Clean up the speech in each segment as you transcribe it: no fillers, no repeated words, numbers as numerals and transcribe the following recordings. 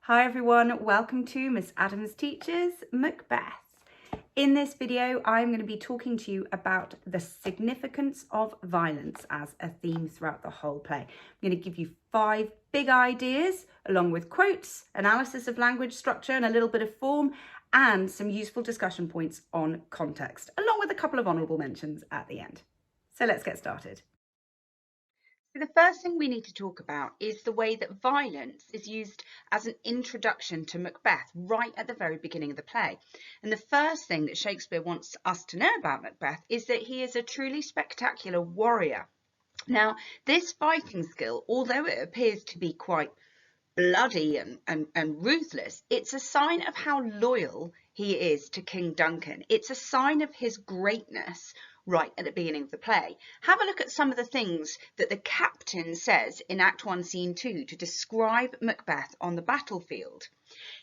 Hi everyone, welcome to Miss Adams Teaches Macbeth. In this video, I'm going to be talking to you about the significance of violence as a theme throughout the whole play. I'm going to give you 5 big ideas, along with quotes, analysis of language structure and a little bit of form, and some useful discussion points on context, along with a couple of honourable mentions at the end. So let's get started. The first thing we need to talk about is the way that violence is used as an introduction to Macbeth right at the very beginning of the play. And the first thing that Shakespeare wants us to know about Macbeth is that he is a truly spectacular warrior. Now, this fighting skill, although it appears to be quite bloody and ruthless, it's a sign of how loyal he is to King Duncan. It's a sign of his greatness right at the beginning of the play. Have a look at some of the things that the captain says in Act 1, Scene 2 to describe Macbeth on the battlefield.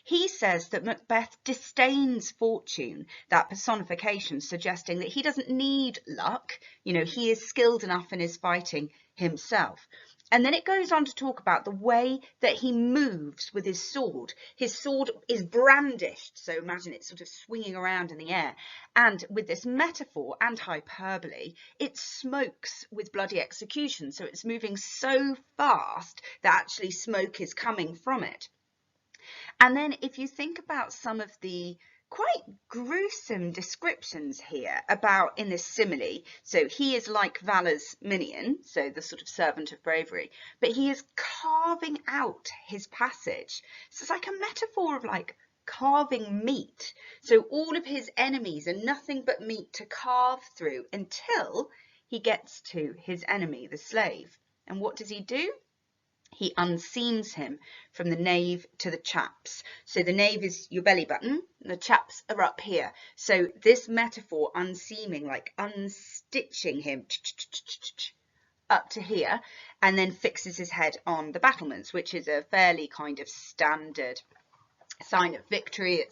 He says that Macbeth disdains fortune, that personification suggesting that he doesn't need luck. He is skilled enough in his fighting himself. And then it goes on to talk about the way that he moves with his sword. His sword is brandished, so imagine it sort of swinging around in the air. And with this metaphor and hyperbole, it smokes with bloody execution. So it's moving so fast that actually smoke is coming from it. And then if you think about some of the quite gruesome descriptions here about in this simile, so he is like Valor's minion, so the sort of servant of bravery, but he is carving out his passage. So it's like a metaphor of like carving meat. So all of his enemies are nothing but meat to carve through until he gets to his enemy, the slave. And what does he do? He unseams him from the nave to the chaps. So the nave is your belly button, the chaps are up here. So this metaphor, unseaming, like unstitching him up to here, and then fixes his head on the battlements, which is a fairly kind of standard sign of victory.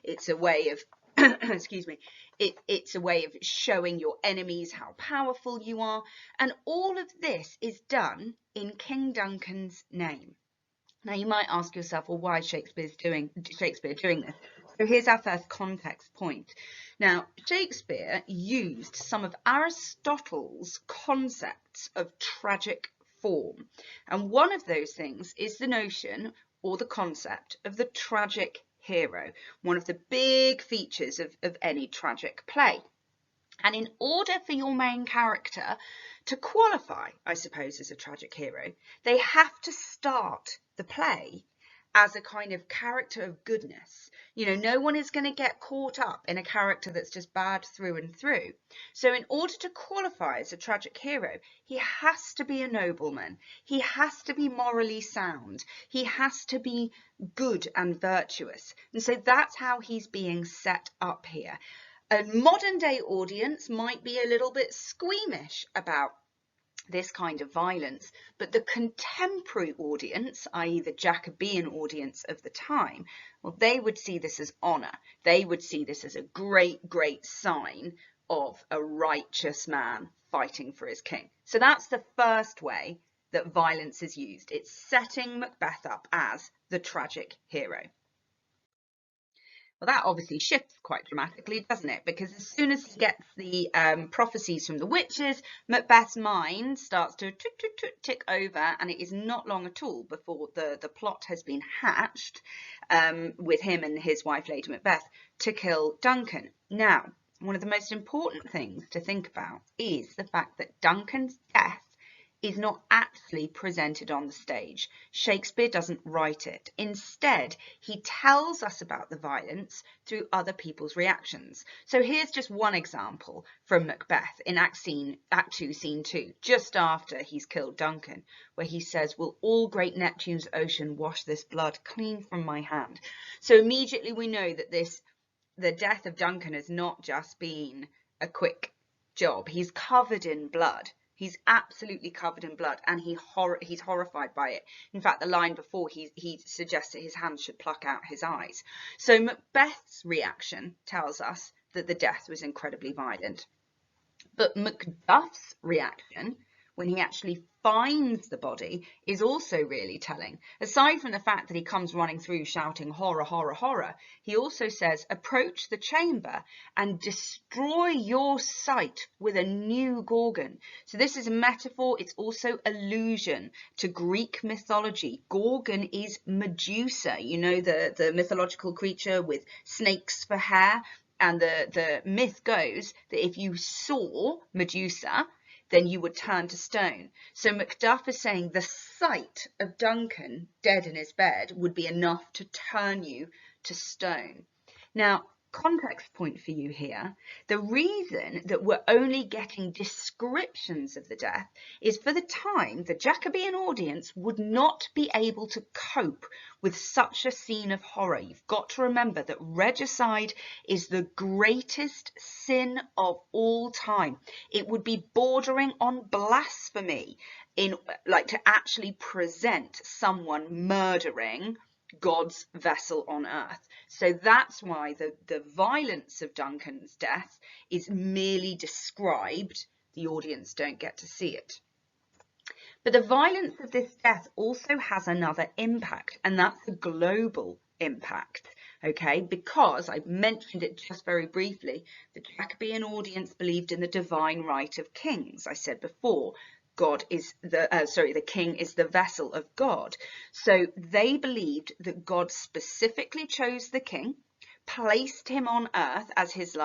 It's a way of excuse me, it's a way of showing your enemies how powerful you are. And all of this is done in King Duncan's name. Now you might ask yourself, well, why is Shakespeare doing this? So here's our first context point. Now, Shakespeare used some of Aristotle's concepts of tragic form. And one of those things is the notion or the concept of the tragic hero, one of the big features of any tragic play. And in order for your main character to qualify, I suppose, as a tragic hero, they have to start the play as a kind of character of goodness. No one is going to get caught up in a character that's just bad through and through. So in order to qualify as a tragic hero, he has to be a nobleman. He has to be morally sound. He has to be good and virtuous. And so that's how he's being set up here. A modern day audience might be a little bit squeamish about this kind of violence, but the contemporary audience, i.e. the Jacobean audience of the time, well, they would see this as honour. They would see this as a great, great sign of a righteous man fighting for his king. So that's the first way that violence is used. It's setting Macbeth up as the tragic hero. Well, that obviously shifts quite dramatically, doesn't it? Because as soon as he gets the prophecies from the witches, Macbeth's mind starts to tick over, and it is not long at all before the plot has been hatched with him and his wife, Lady Macbeth, to kill Duncan. Now, one of the most important things to think about is the fact that Duncan's death is not actually presented on the stage. Shakespeare doesn't write it. Instead, he tells us about the violence through other people's reactions. So here's just one example from Macbeth in Act 2, Scene 2, just after he's killed Duncan, where he says, "Will all great Neptune's ocean wash this blood clean from my hand?" So immediately we know that the death of Duncan has not just been a quick job. He's covered in blood. He's absolutely covered in blood, and he's horrified by it. In fact, the line before, he suggests that his hands should pluck out his eyes. So Macbeth's reaction tells us that the death was incredibly violent. But Macduff's reaction, when he actually finds the body is also really telling. Aside from the fact that he comes running through shouting horror, horror, horror, he also says, approach the chamber and destroy your sight with a new Gorgon. So this is a metaphor. It's also allusion to Greek mythology. Gorgon is Medusa, you know, the mythological creature with snakes for hair. And the myth goes that if you saw Medusa, then you would turn to stone. So Macduff is saying the sight of Duncan dead in his bed would be enough to turn you to stone. Now, context point for you here. The reason that we're only getting descriptions of the death is for the time the Jacobean audience would not be able to cope with such a scene of horror. You've got to remember that regicide is the greatest sin of all time. It would be bordering on blasphemy to actually present someone murdering God's vessel on earth. So that's why the violence of Duncan's death is merely described. The audience don't get to see it. But the violence of this death also has another impact, and that's a global impact, okay? Because I mentioned it just very briefly, the Jacobean audience believed in the divine right of kings. I said before, the king is the vessel of God. So they believed that God specifically chose the king, placed him on earth as his,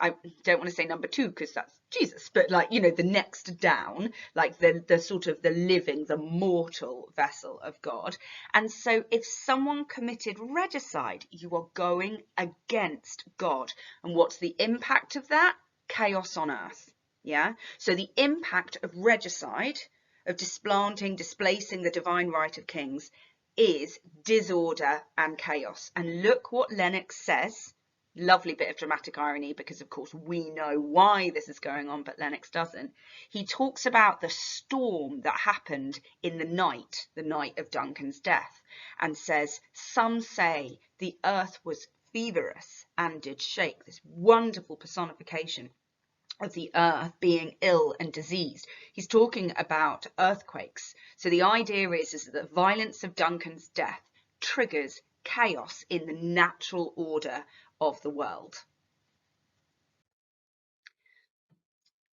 I don't want to say number two because that's Jesus, but the next down, the sort of the living, the mortal vessel of God. And so if someone committed regicide, you are going against God. And what's the impact of that? Chaos on earth. Yeah. So the impact of regicide, of displacing the divine right of kings, is disorder and chaos. And look what Lennox says. Lovely bit of dramatic irony, because of course we know why this is going on, but Lennox doesn't. He talks about the storm that happened in the night of Duncan's death, and says, some say the earth was feverous and did shake. This wonderful personification of the earth being ill and diseased. He's talking about earthquakes. So the idea is that the violence of Duncan's death triggers chaos in the natural order of the world.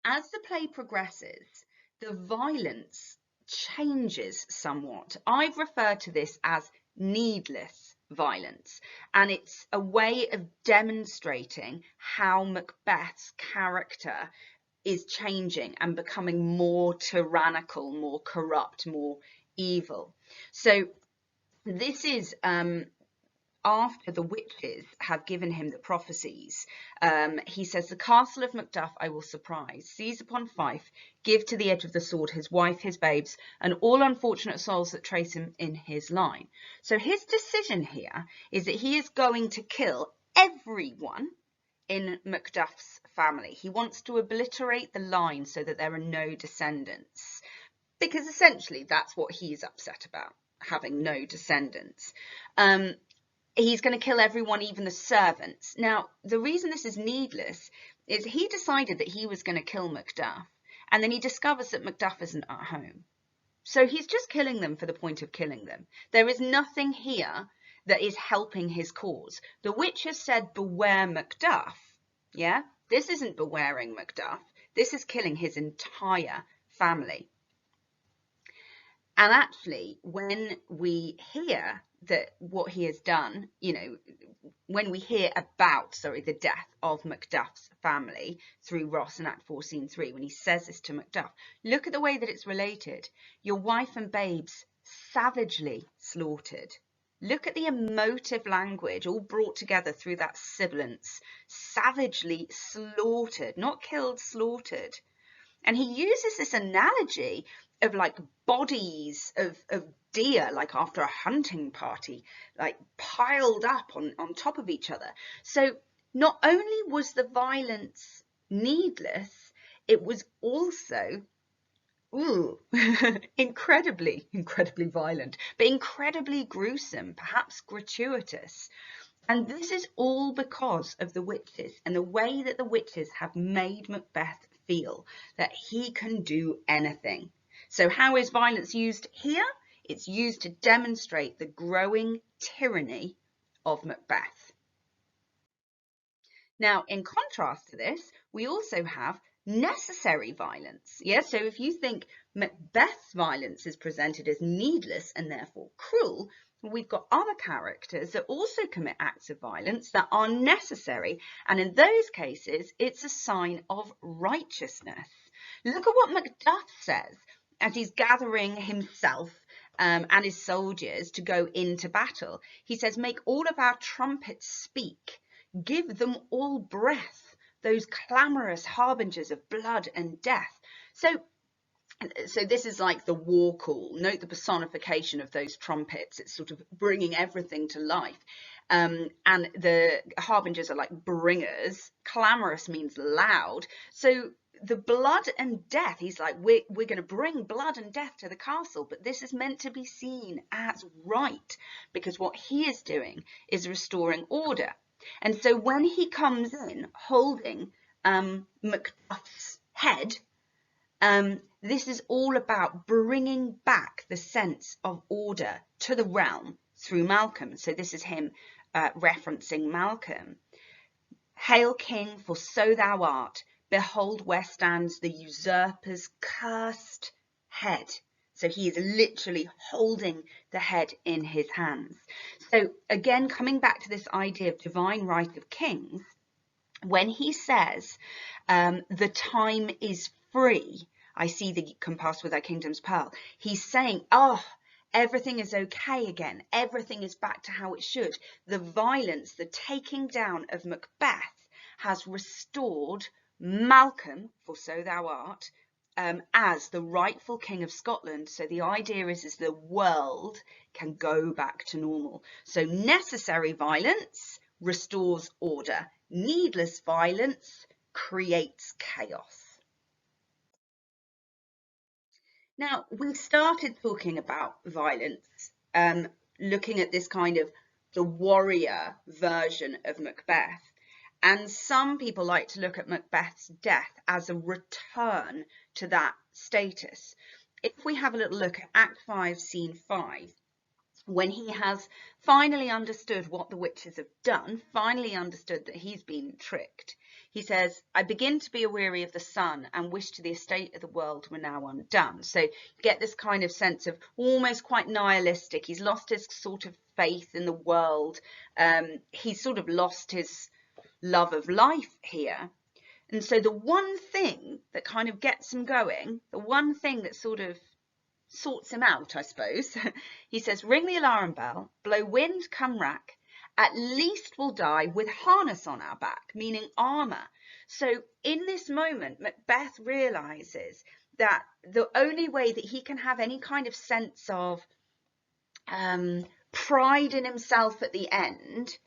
As the play progresses, the violence changes somewhat. I've referred to this as needless violence, and it's a way of demonstrating how Macbeth's character is changing and becoming more tyrannical, more corrupt, more evil. So this is after the witches have given him the prophecies. He says, the castle of Macduff I will surprise, seize upon Fife, give to the edge of the sword his wife, his babes, and all unfortunate souls that trace him in his line. So his decision here is that he is going to kill everyone in Macduff's family. He wants to obliterate the line so that there are no descendants, because essentially that's what he's upset about, having no descendants. He's going to kill everyone, even the servants. Now, the reason this is needless is he decided that he was going to kill Macduff, and then he discovers that Macduff isn't at home. So he's just killing them for the point of killing them. There is nothing here that is helping his cause. The witch has said, beware Macduff. Yeah, this isn't bewaring Macduff. This is killing his entire family. And actually, when we hear that what he has done, when we hear about, the death of Macduff's family through Ross in Act 4, Scene 3, when he says this to Macduff, look at the way that it's related. Your wife and babes savagely slaughtered. Look at the emotive language all brought together through that sibilance. Savagely slaughtered, not killed, slaughtered. And he uses this analogy of bodies of deer, after a hunting party, piled up on top of each other. So not only was the violence needless, it was also incredibly violent, but incredibly gruesome, perhaps gratuitous. And this is all because of the witches and the way that the witches have made Macbeth feel that he can do anything. So how is violence used here? It's used to demonstrate the growing tyranny of Macbeth. Now, in contrast to this, we also have necessary violence. Yeah, so if you think Macbeth's violence is presented as needless and therefore cruel, we've got other characters that also commit acts of violence that are necessary. And in those cases, it's a sign of righteousness. Look at what Macduff says as he's gathering himself and his soldiers to go into battle. He says, "Make all of our trumpets speak. Give them all breath, those clamorous harbingers of blood and death." So this is like the war call. Note the personification of those trumpets. It's sort of bringing everything to life. And the harbingers are like bringers. Clamorous means loud. So the blood and death, he's like, we're going to bring blood and death to the castle, but this is meant to be seen as right, because what he is doing is restoring order. And so when he comes in holding Macduff's head, this is all about bringing back the sense of order to the realm through Malcolm. So this is him referencing Malcolm. "Hail King, for so thou art. Behold where stands the usurper's cursed head." So he is literally holding the head in his hands. So again, coming back to this idea of divine right of kings, when he says, the time is free, I see thee compassed with thy kingdom's pearl, he's saying, oh, everything is okay again. Everything is back to how it should. The violence, the taking down of Macbeth has restored Malcolm, for so thou art, as the rightful king of Scotland. So the idea is the world can go back to normal. So necessary violence restores order. Needless violence creates chaos. Now, we started talking about violence, looking at this kind of the warrior version of Macbeth. And some people like to look at Macbeth's death as a return to that status. If we have a little look at Act 5, Scene 5, when he has finally understood what the witches have done, finally understood that he's been tricked, he says, "I begin to be aweary of the sun and wish to the estate of the world were now undone." So you get this kind of sense of almost quite nihilistic. He's lost his sort of faith in the world. He's sort of lost his love of life here. And so the one thing that kind of gets him going, the one thing that sort of sorts him out, I suppose, he says, "Ring the alarm bell, blow wind, come rack, at least we'll die with harness on our back," meaning armor. So in this moment, Macbeth realizes that the only way that he can have any kind of sense of pride in himself at the end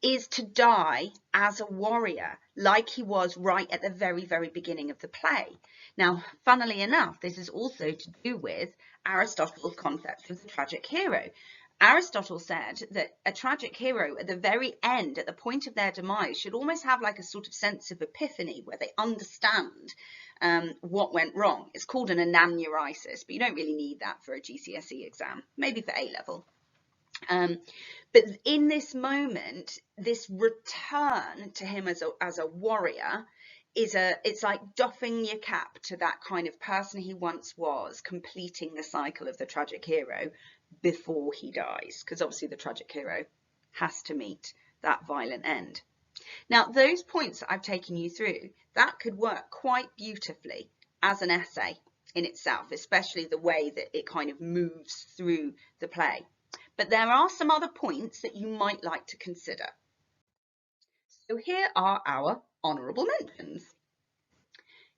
is to die as a warrior, like he was right at the very, very beginning of the play. Now, funnily enough, this is also to do with Aristotle's concept of the tragic hero. Aristotle said that a tragic hero at the very end, at the point of their demise, should almost have like a sort of sense of epiphany where they understand what went wrong. It's called an anamneurisis, but you don't really need that for a GCSE exam, maybe for A-level. But in this moment, this return to him as a warrior it's like doffing your cap to that kind of person he once was, completing the cycle of the tragic hero before he dies, because obviously the tragic hero has to meet that violent end. Now, those points that I've taken you through, that could work quite beautifully as an essay in itself, especially the way that it kind of moves through the play. But there are some other points that you might like to consider. So here are our honourable mentions.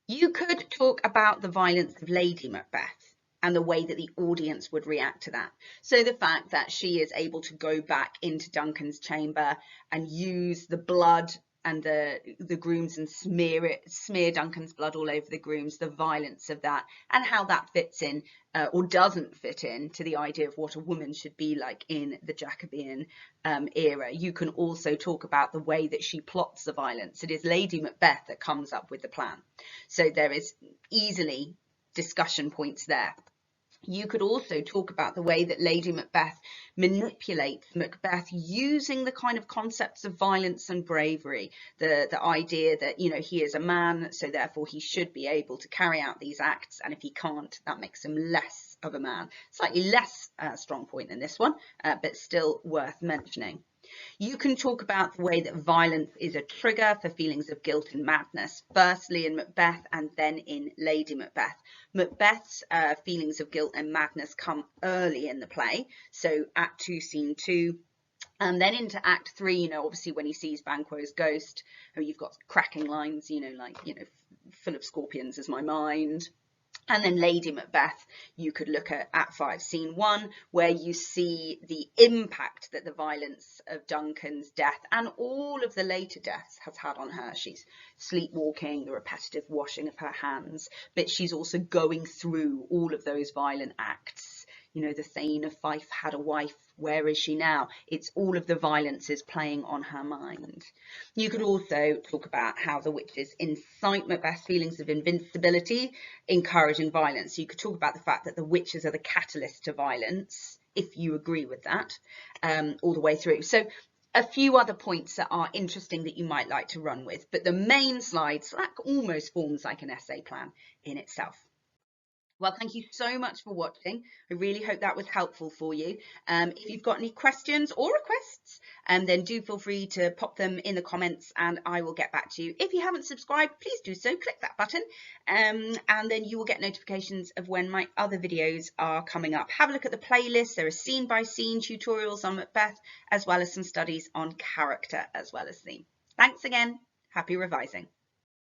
You could talk about the violence of Lady Macbeth and the way that the audience would react to that. So the fact that she is able to go back into Duncan's chamber and use the blood and the grooms and smear Duncan's blood all over the grooms, the violence of that, and how that fits in or doesn't fit in to the idea of what a woman should be like in the Jacobean era. You can also talk about the way that she plots the violence. It is Lady Macbeth that comes up with the plan. So there is easily discussion points there. You could also talk about the way that Lady Macbeth manipulates Macbeth using the kind of concepts of violence and bravery, the idea that, you know, he is a man, so therefore he should be able to carry out these acts, and if he can't, that makes him less of a man. Slightly less strong point than this one, but still worth mentioning. You can talk about the way that violence is a trigger for feelings of guilt and madness, firstly in Macbeth and then in Lady Macbeth. Macbeth's feelings of guilt and madness come early in the play, so Act 2, Scene 2. And then into Act 3, you know, obviously when he sees Banquo's ghost, you've got cracking lines, you know, like, you know, full of scorpions is my mind. And then Lady Macbeth, you could look at Act 5, Scene 1, where you see the impact that the violence of Duncan's death and all of the later deaths has had on her. She's sleepwalking, the repetitive washing of her hands, but she's also going through all of those violent acts. You know, the Thane of Fife had a wife, where is she now? It's all of the violences playing on her mind. You could also talk about how the witches incite Macbeth's feelings of invincibility, encouraging violence. So you could talk about the fact that the witches are the catalyst to violence, if you agree with that, all the way through. So a few other points that are interesting that you might like to run with, but the main slides, that almost forms like an essay plan in itself. Well, thank you so much for watching. I really hope that was helpful for you. If you've got any questions or requests, then do feel free to pop them in the comments and I will get back to you. If you haven't subscribed, please do so. Click that button and then you will get notifications of when my other videos are coming up. Have a look at the playlist. There are scene-by-scene tutorials on Macbeth, as well as some studies on character as well as theme. Thanks again. Happy revising.